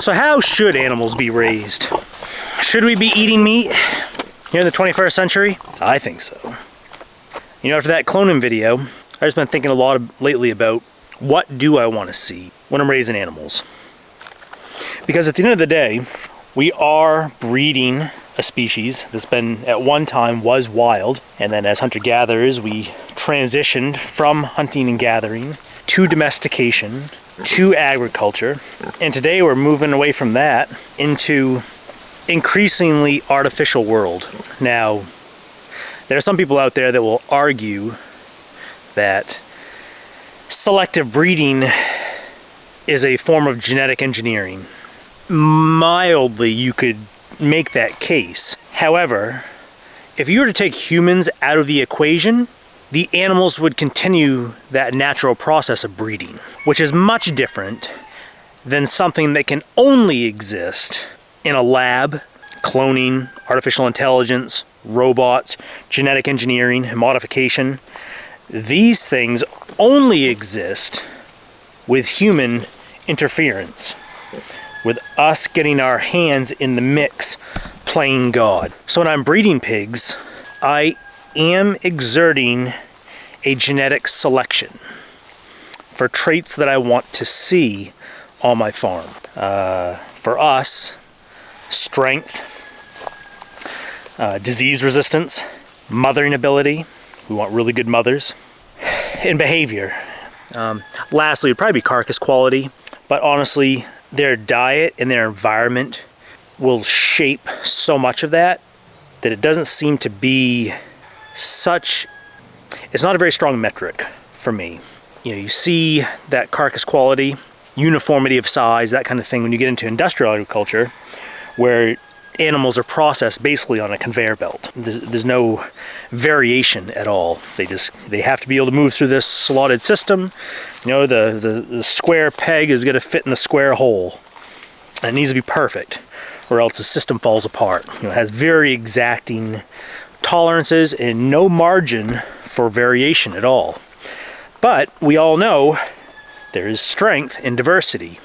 So how should animals be raised? Should we be eating meat here in the 21st century? I think so. You know, after that cloning video, I've just been thinking a lot lately about what do I want to see when I'm raising animals. Because at the end of the day, we are breeding a species that's been, at one time, was wild. And then as hunter-gatherers, we transitioned from hunting and gathering to domestication, to agriculture. And today we're moving away from that into increasingly artificial world. Now, there are some people out there that will argue that selective breeding is a form of genetic engineering. Mildly, you could make that case. However, if you were to take humans out of the equation, the animals would continue that natural process of breeding, which is much different than something that can only exist in a lab, cloning, artificial intelligence, robots, genetic engineering, and modification. These things only exist with human interference, with us getting our hands in the mix, playing God. So when I'm breeding pigs, I am exerting a genetic selection for traits that I want to see on my farm. For us, strength, disease resistance, mothering ability. We want really good mothers. And behavior. Lastly, it'd probably be carcass quality. But honestly, their diet and their environment will shape so much of that it doesn't seem to be such... It's not a very strong metric for me. You know, you see that carcass quality, uniformity of size, that kind of thing when you get into industrial agriculture, where animals are processed basically on a conveyor belt. There's no variation at all. They have to be able to move through this slotted system. You know, the square peg is going to fit in the square hole. And it needs to be perfect, or else the system falls apart. You know, it has very exacting tolerances and no margin for variation at all. But we all know there is strength in diversity,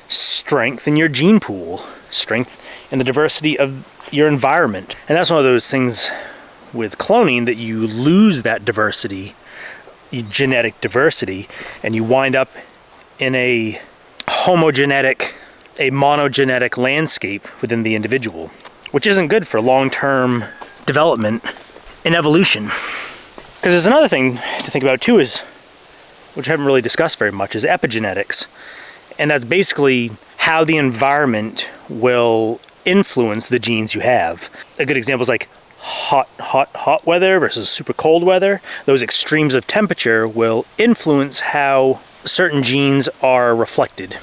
strength in your gene pool, strength in the diversity of your environment. And that's one of those things with cloning, that you lose that diversity, genetic diversity, and you wind up in a monogenetic landscape within the individual, which isn't good for long-term development and evolution. Because there's another thing to think about too, is, which I haven't really discussed very much, is epigenetics. And that's basically how the environment will influence the genes you have. A good example is like hot weather versus super cold weather. Those extremes of temperature will influence how certain genes are reflected.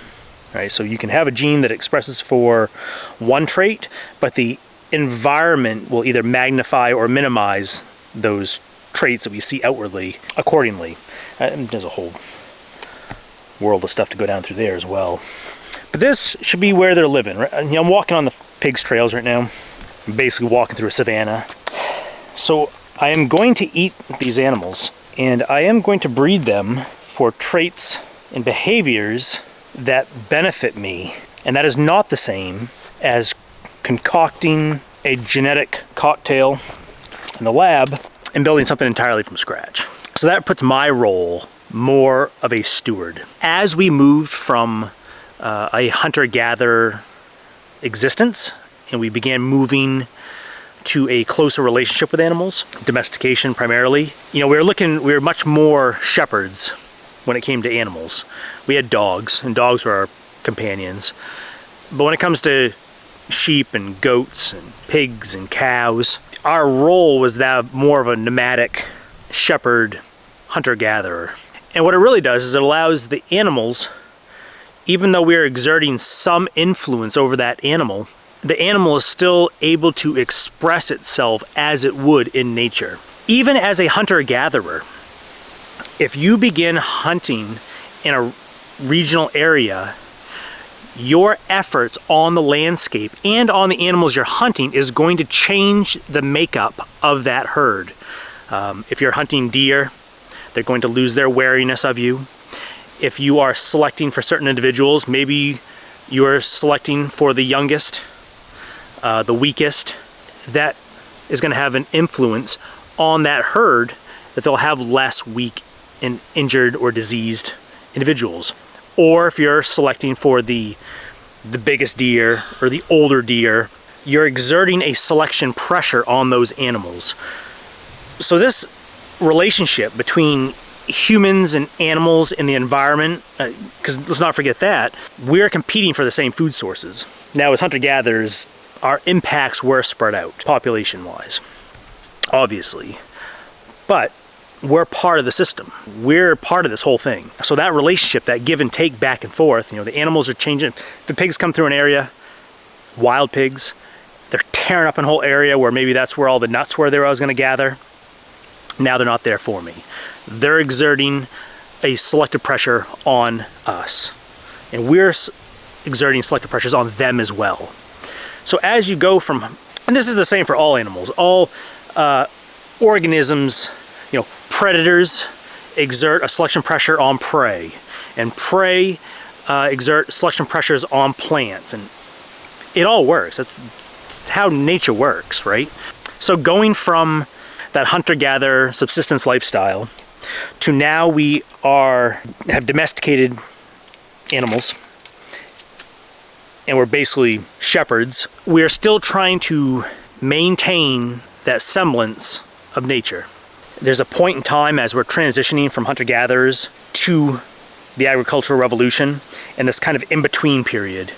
Right? So you can have a gene that expresses for one trait, but the environment will either magnify or minimize those traits that we see outwardly accordingly. There's a whole world of stuff to go down through there as well. But this should be where they're living. Right? You know, I'm walking on the pigs' trails right now. I'm basically walking through a savanna. So I am going to eat these animals, and I am going to breed them for traits and behaviors that benefit me. And that is not the same as concocting a genetic cocktail in the lab and building something entirely from scratch. So that puts my role more of a steward. As we moved from a hunter-gatherer existence, and we began moving to a closer relationship with animals, domestication primarily, you know, we were much more shepherds when it came to animals. We had dogs, and dogs were our companions. But when it comes to sheep and goats and pigs and cows, our role was that more of a nomadic shepherd, hunter-gatherer. And what it really does is it allows the animals, even though we're exerting some influence over that animal, the animal is still able to express itself as it would in nature. Even as a hunter-gatherer, if you begin hunting in a regional area, your efforts on the landscape and on the animals you're hunting is going to change the makeup of that herd. If you're hunting deer, they're going to lose their wariness of you. If you are selecting for certain individuals, maybe You are selecting for the youngest, the weakest. That is going to have an influence on that herd, that they'll have less weak and injured or diseased individuals. Or if you're selecting for the biggest deer or the older deer, you're exerting a selection pressure on those animals. So this relationship between humans and animals in the environment, because let's not forget that, we're competing for the same food sources. Now, as hunter-gatherers, our impacts were spread out, population-wise, obviously. But we're part of the system. We're part of this whole thing. So that relationship, that give and take back and forth, the animals are changing. The pigs come through an area, wild pigs, they're tearing up a whole area where maybe that's where all the nuts were there I was going to gather. Now they're not there for me. They're exerting a selective pressure on us. And we're exerting selective pressures on them as well. So as you go from, and this is the same for all animals, all organisms, predators exert a selection pressure on prey, and prey exert selection pressures on plants, and it all works. That's how nature works, right? So going from that hunter-gatherer subsistence lifestyle to now we have domesticated animals, and we're basically shepherds. We are still trying to maintain that semblance of nature. There's a point in time as we're transitioning from hunter-gatherers to the agricultural revolution, and this kind of in-between period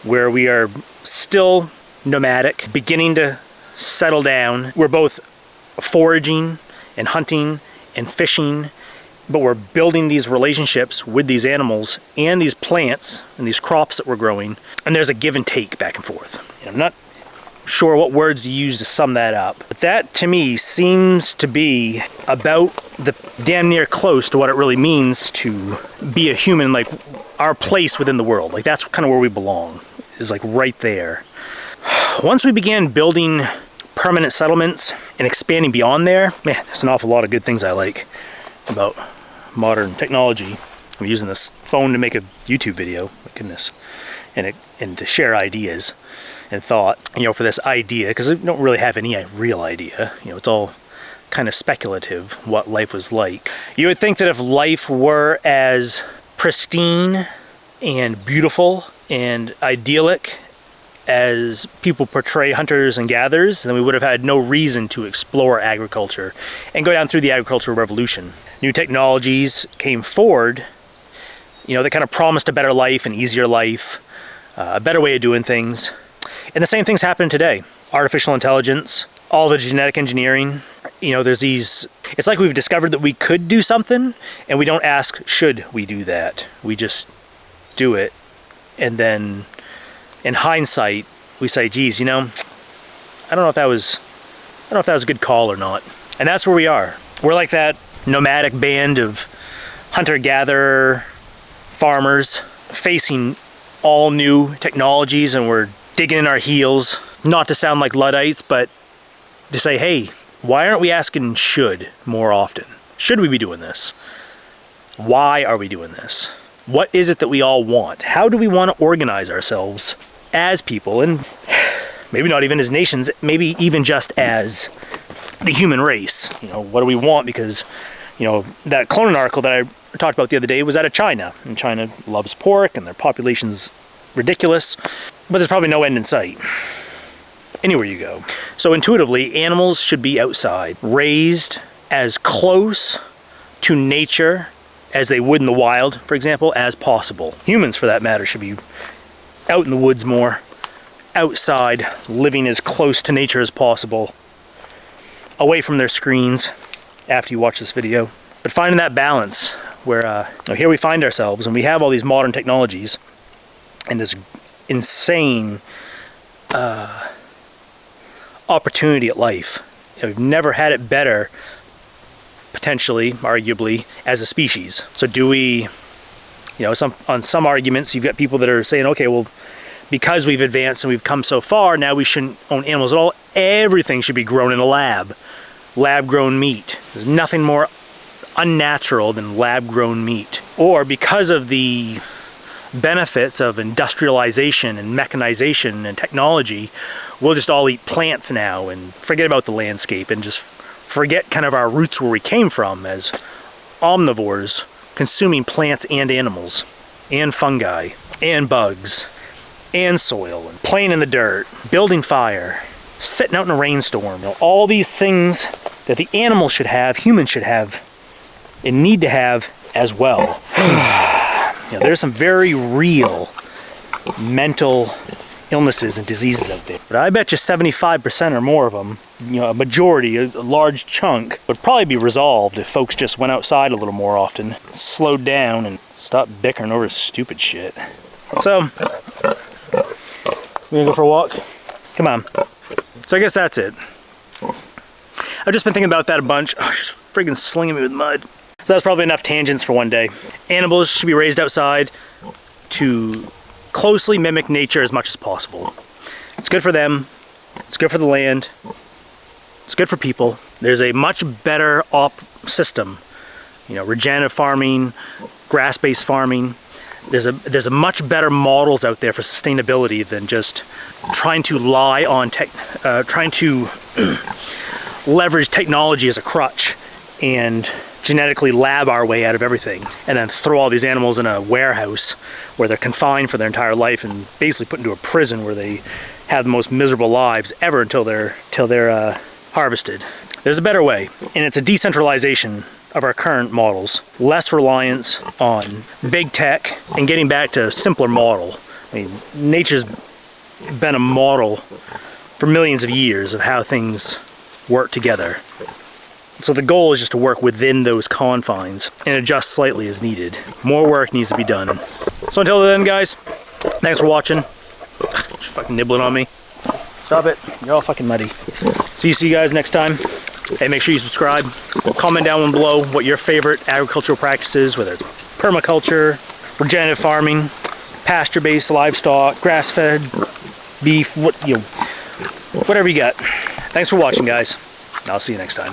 where we are still nomadic, beginning to settle down. We're both foraging and hunting and fishing, but we're building these relationships with these animals and these plants and these crops that we're growing, and there's a give and take back and forth. I'm not sure what words to use to sum that up, but that to me seems to be about the damn near close to what it really means to be a human, like our place within the world. Like that's kind of where we belong, is like right there. Once we began building permanent settlements and expanding beyond there, man, there's an awful lot of good things I like about modern technology. I'm using this phone to make a YouTube video, my goodness, and to share ideas and thought, for this idea, because I don't really have any real idea. It's all kind of speculative what life was like. You would think that if life were as pristine and beautiful and idyllic as people portray hunters and gatherers, then we would have had no reason to explore agriculture and go down through the agricultural revolution. New technologies came forward, that kind of promised a better life, an easier life, a better way of doing things. And the same things happen today. Artificial intelligence, all the genetic engineering, it's like we've discovered that we could do something, and we don't ask, should we do that? We just do it. And then in hindsight, we say, geez, I don't know if that was a good call or not. And that's where we are. We're like that nomadic band of hunter-gatherer farmers facing all new technologies, and we're digging in our heels, not to sound like Luddites, but to say, hey, why aren't we asking should more often? Should we be doing this? Why are we doing this? What is it that we all want? How do we want to organize ourselves as people, and maybe not even as nations, maybe even just as the human race? What do we want? Because, that cloning article that I talked about the other day was out of China, and China loves pork, and their population's ridiculous, but there's probably no end in sight anywhere you go. So intuitively, animals should be outside, raised as close to nature as they would in the wild, for example, as possible. Humans, for that matter, should be out in the woods more, outside, living as close to nature as possible, away from their screens after you watch this video. But finding that balance where here we find ourselves, and we have all these modern technologies and this insane opportunity at life. We've never had it better, potentially, arguably, as a species. So do we, on some arguments, you've got people that are saying, okay, well, because we've advanced and we've come so far, now we shouldn't own animals at all. Everything should be grown in a lab. Lab-grown meat. There's nothing more unnatural than lab-grown meat. Or because of the benefits of industrialization and mechanization and technology, we'll just all eat plants now and forget about the landscape and just forget kind of our roots where we came from as omnivores, consuming plants and animals and fungi and bugs and soil and playing in the dirt, building fire, sitting out in a rainstorm. You know, all these things that the animals should have, humans should have, and need to have as well. You know, there's some very real mental illnesses and diseases out there. But I bet you 75% or more of them, you know, a majority, a large chunk, would probably be resolved if folks just went outside a little more often, slowed down, and stopped bickering over stupid shit. So, we gonna go for a walk? Come on. So I guess that's it. I've just been thinking about that a bunch. Oh, she's friggin' slinging me with mud. So that's probably enough tangents for one day. Animals should be raised outside to closely mimic nature as much as possible. It's good for them. It's good for the land. It's good for people. There's a much better system. You know, regenerative farming, grass-based farming. There's a much better models out there for sustainability than just trying to trying to leverage technology as a crutch and genetically lab our way out of everything, and then throw all these animals in a warehouse where they're confined for their entire life and basically put into a prison where they have the most miserable lives ever until they're harvested. There's a better way, and it's a decentralization of our current models, less reliance on big tech, and getting back to a simpler model. I mean, nature's been a model for millions of years of how things work together. So the goal is just to work within those confines and adjust slightly as needed. More work needs to be done. So until then, guys, thanks for watching. She's fucking nibbling on me. Stop it. You're all fucking muddy. So see you guys next time. Hey, make sure you subscribe. Comment down below what your favorite agricultural practice is, whether it's permaculture, regenerative farming, pasture-based livestock, grass-fed, beef, whatever you got. Thanks for watching, guys. I'll see you next time.